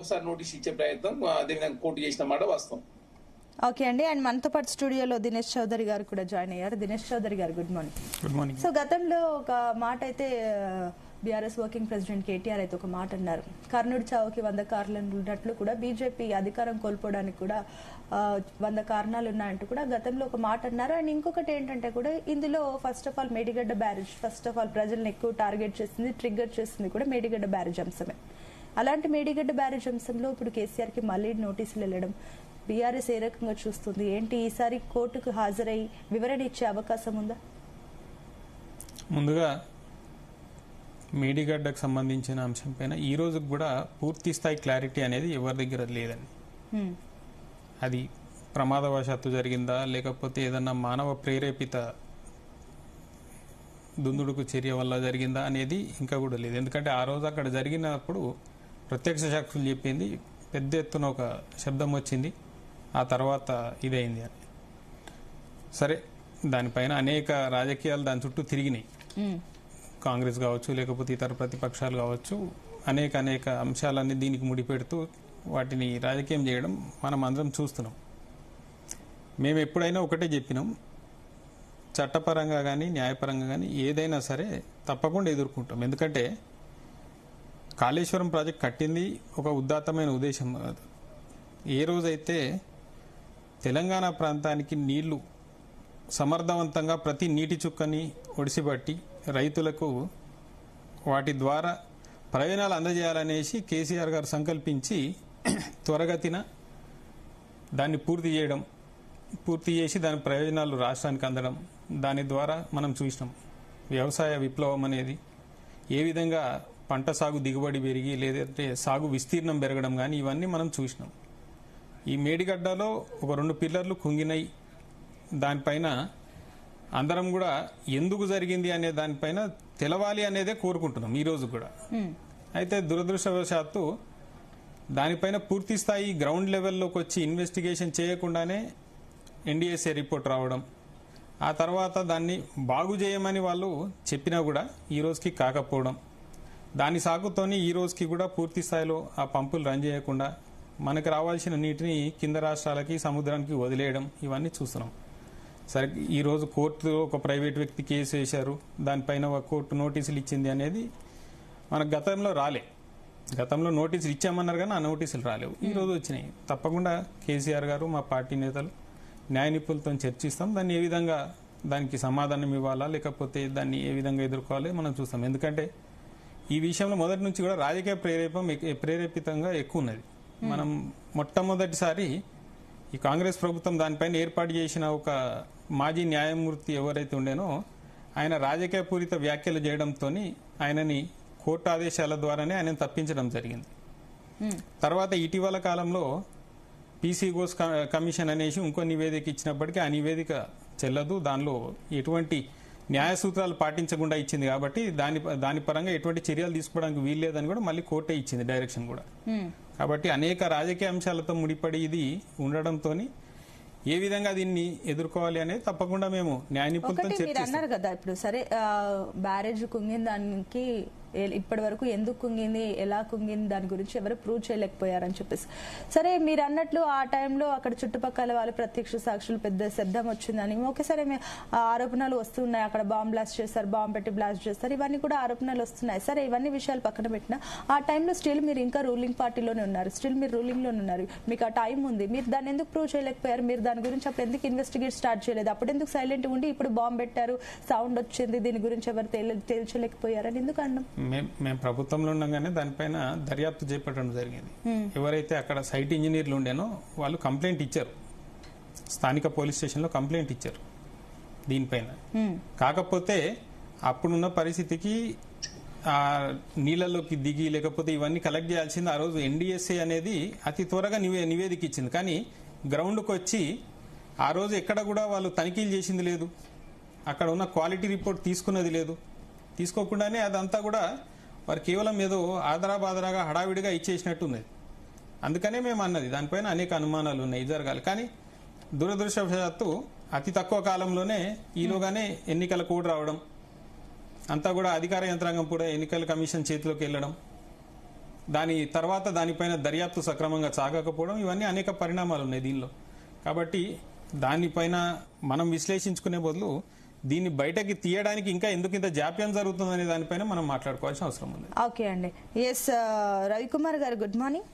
ఒకసారి నోటీస్ ఇచ్చే ప్రయత్నం దీన్ని కోర్టు చేసిన మాట వాస్తవం. ఓకే అండి. అండ్ మనతో పాటు స్టూడియోలో దినేష్ చౌదరి గారు కూడా జాయిన్ అయ్యారు. దినేష్ చౌదరి గారు good morning. Good morning. So గతంలో ఒక మాట అయితే బీఆర్ఎస్ వర్కింగ్ ప్రెసిడెంట్ కేటీఆర్ అయితే ఒక మాట అన్నారు, కర్ణుడి చావుకి 100 కారణాలు ఉన్నట్లు కూడా బీజేపీ అధికారం కోల్పోవడానికి కూడా 100 కారణాలు ఉన్నాయంటూ కూడా గతంలో ఒక మాట అన్నారు. అండ్ ఇంకొకటి ఏంటంటే కూడా ఇందులో first of all Medigadda barrage first of all ప్రజలను ఎక్కువ టార్గెట్ చేసింది, ట్రిగ్గర్ చేసింది కూడా మేడిగడ్డ బ్యారేజ్ అంశమే. అలాంటి మేడిగడ్డ బ్యారేజ్ అంశంలో ఇప్పుడు కేసీఆర్ కి మళ్ళీ నోటీసులు వెళ్ళడం బీఆర్ఎస్ ఏ రకంగా చూస్తుంది ఏంటి? ఈసారి కోర్టుకు హాజరై వివరణ ఇచ్చే అవకాశం ఉందా? ముందుగా మేడిగడ్డకు సంబంధించిన అంశం పైన ఈ రోజు కూడా పూర్తి స్థాయి క్లారిటీ అనేది ఎవరి దగ్గర లేదండి. అది ప్రమాదవశాత్తు జరిగిందా లేకపోతే ఏదన్నా మానవ ప్రేరేపిత దుందుడుకు చర్య వల్ల జరిగిందా అనేది ఇంకా కూడా లేదు. ఎందుకంటే ఆ రోజు అక్కడ జరిగినప్పుడు ప్రత్యక్ష సాక్షులు చెప్పింది పెద్ద ఎత్తున ఒక శబ్దం వచ్చింది, ఆ తర్వాత ఇదైంది అని. సరే, దానిపైన అనేక రాజకీయాలు దాని చుట్టూ తిరిగినాయి. కాంగ్రెస్ కావచ్చు లేకపోతే ఇతర ప్రతిపక్షాలు కావచ్చు, అనేక అంశాలన్నీ దీనికి ముడిపెడుతూ వాటిని రాజకీయం చేయడం మనం అందరం చూస్తున్నాం. మేము ఎప్పుడైనా ఒకటే చెప్పినాం, చట్టపరంగా కానీ న్యాయపరంగా కానీ ఏదైనా సరే తప్పకుండా ఎదుర్కొంటాం. ఎందుకంటే కాళేశ్వరం ప్రాజెక్ట్ కట్టింది ఒక ఉదాత్తమైన ఉద్దేశం. ఏ రోజైతే తెలంగాణ ప్రాంతానికి నీళ్లు సమర్థవంతంగా ప్రతి నీటి చుక్కని ఒడిసిపట్టి రైతులకు వాటి ద్వారా ప్రయోజనాలు అందజేయాలనేసి కేసీఆర్ గారు సంకల్పించి త్వరగతిన దాన్ని పూర్తి చేసి దాని ప్రయోజనాలు రాష్ట్రానికి అందడం, దాని ద్వారా మనం చూసినాం వ్యవసాయ విప్లవం అనేది ఏ విధంగా పంట సాగు దిగుబడి పెరిగి లేదంటే సాగు విస్తీర్ణం పెరగడం కానీ ఇవన్నీ మనం చూసినాం. ఈ మేడిగడ్డలో ఒక 2 పిల్లర్లు కుంగినాయి, దానిపైన అందరం కూడా ఎందుకు జరిగింది అనే దానిపైన తెలవాలి అనేదే కోరుకుంటున్నాం ఈ రోజు కూడా. అయితే దురదృష్టవశాత్తు దానిపైన పూర్తి స్థాయి గ్రౌండ్ లెవెల్లోకి వచ్చి ఇన్వెస్టిగేషన్ చేయకుండానే ఎన్డీఎస్ఏ రిపోర్ట్ రావడం, ఆ తర్వాత దాన్ని బాగు చేయమని వాళ్ళు చెప్పినా కూడా ఈ రోజుకి కాకపోవడం, దాని సాగుతోని ఈ రోజుకి కూడా పూర్తి స్థాయిలో ఆ పంపులు రన్ చేయకుండా మనకు రావాల్సిన నీటిని కింద రాష్ట్రాలకి సముద్రానికి వదిలేయడం, ఇవన్నీ చూస్తున్నాం. సరే, ఈరోజు కోర్టులో ఒక ప్రైవేట్ వ్యక్తి కేసు వేశారు, దానిపైన ఒక కోర్టు నోటీసులు ఇచ్చింది అనేది మనకు గతంలో రాలే. గతంలో నోటీసులు ఇచ్చామన్నారు కానీ ఆ నోటీసులు రాలేవు, ఈ రోజు వచ్చినాయి. తప్పకుండా కేసీఆర్ గారు మా పార్టీ నేతలు న్యాయ నిపుణులతో చర్చిస్తాం, దాన్ని ఏ విధంగా దానికి సమాధానం ఇవ్వాలా లేకపోతే దాన్ని ఏ విధంగా ఎదుర్కోవాలి మనం చూస్తాం. ఎందుకంటే ఈ విషయంలో మొదటి నుంచి కూడా రాజకీయ ప్రేరేపితంగా ఎక్కువ ఉన్నది. మనం మొట్టమొదటిసారి ఈ కాంగ్రెస్ ప్రభుత్వం దానిపైన ఏర్పాటు చేసిన ఒక మాజీ న్యాయమూర్తి ఎవరైతే ఉండేనో ఆయన రాజకీయ పూరిత వ్యాఖ్యలు చేయడంతో ఆయనని కోర్టు ఆదేశాల ద్వారానే ఆయన తప్పించడం జరిగింది. తర్వాత ఇటీవల కాలంలో పీసీ ఘోష్ కమిషన్ అనేసి ఇంకో నివేదిక ఇచ్చినప్పటికీ ఆ నివేదిక చెల్లదు, దానిలో ఎటువంటి న్యాయ సూత్రాలు పాటించకుండా ఇచ్చింది కాబట్టి దాని పరంగా ఎటువంటి చర్యలు తీసుకోవడానికి వీల్లేదని కూడా మళ్ళీ కోర్టే ఇచ్చింది డైరెక్షన్ కూడా. కాబట్టి అనేక రాజకీయ అంశాలతో ముడిపడి ఇది ఉండడంతో ఏ విధంగా దీన్ని ఎదుర్కోవాలి అనేది తప్పకుండా మేము న్యాయ నిపుణులతో చర్చిస్తాం. అన్నారు కదా, ఇప్పుడు సరే బ్యారేజ్ కుంగిన దానికి ఇప్పటి వరకు ఎందుకు కుంగింది, ఎలా కుంగింది, దాని గురించి ఎవరు ప్రూవ్ చేయలేకపోయారని చెప్పేసి, సరే మీరు అన్నట్లు ఆ టైంలో అక్కడ చుట్టుపక్కల వాళ్ళు ప్రత్యక్ష సాక్షులు పెద్ద శబ్దం వచ్చిందని ఒకేసారి ఆరోపణలు వస్తున్నాయి, అక్కడ బాంబ్ బ్లాస్ట్ చేస్తారు, బాంబ్ పెట్టి బ్లాస్ట్ చేస్తారు, ఇవన్నీ కూడా ఆరోపణలు వస్తున్నాయి. సరే, ఇవన్నీ విషయాలు పక్కన పెట్టినా ఆ టైంలో స్టిల్ మీరు ఇంకా రూలింగ్ పార్టీలోనే ఉన్నారు, స్టిల్ మీరు రూలింగ్ లోనే ఉన్నారు, మీకు ఆ టైం ఉంది, మీరు దాన్ని ఎందుకు ప్రూవ్ చేయలేకపోయారు? మీరు దాని గురించి అప్పుడు ఎందుకు ఇన్వెస్టిగేట్ స్టార్ట్ చేయలేదు? అప్పుడు ఎందుకు సైలెంట్ ఉండి ఇప్పుడు బాంబ్ పెట్టారు, సౌండ్ వచ్చింది, దీని గురించి ఎవరు తేల్చలేకపోయారని ఎందుకు అన్నాం? మేము ప్రభుత్వంలో ఉండగానే దానిపైన దర్యాప్తు చేపట్టడం జరిగింది. ఎవరైతే అక్కడ సైట్ ఇంజనీర్లు ఉండేనో వాళ్ళు కంప్లైంట్ ఇచ్చారు, స్థానిక పోలీస్ స్టేషన్లో కంప్లైంట్ ఇచ్చారు దీనిపైన. కాకపోతే అప్పుడున్న పరిస్థితికి ఆ నీళ్లలోకి దిగి లేకపోతే ఇవన్నీ కలెక్ట్ చేయాల్సింది ఆ రోజు ఎన్డీఎస్ఏ అనేది అతి త్వరగా నివేదిక ఇచ్చింది, కానీ గ్రౌండ్కి వచ్చి ఆ రోజు ఎక్కడ కూడా వాళ్ళు తనిఖీలు చేసింది లేదు, అక్కడ ఉన్న క్వాలిటీ రిపోర్ట్ తీసుకున్నది లేదు. తీసుకోకుండానే అదంతా కూడా వారు కేవలం ఏదో ఆదరాబాదరాగా హడావిడిగా ఇచ్చేసినట్టున్నది. అందుకనే మేము అన్నది దానిపైన అనేక అనుమానాలు ఉన్నాయి, జరగాలి. కానీ దురదృష్టవశాత్తు అతి తక్కువ కాలంలోనే ఈలోగానే ఎన్నికల కోడ్ రావడం, అంతా కూడా అధికార యంత్రాంగం కూడా ఎన్నికల కమిషన్ చేతిలోకి వెళ్ళడం, దాని తర్వాత దానిపైన దర్యాప్తు సక్రమంగా సాగకపోవడం, ఇవన్నీ అనేక పరిణామాలు ఉన్నాయి దీనిలో. కాబట్టి దానిపైన మనం విశ్లేషించుకునే బదులు దీన్ని బయటకి తీయడానికి ఇంకా ఎందుకు ఇంత జాప్యం జరుగుతుందనే దానిపైన మనం మాట్లాడుకోవాల్సిన అవసరం ఉంది. ఓకే అండి. ఎస్ రవికుమార్ గారు, గుడ్ మార్నింగ్.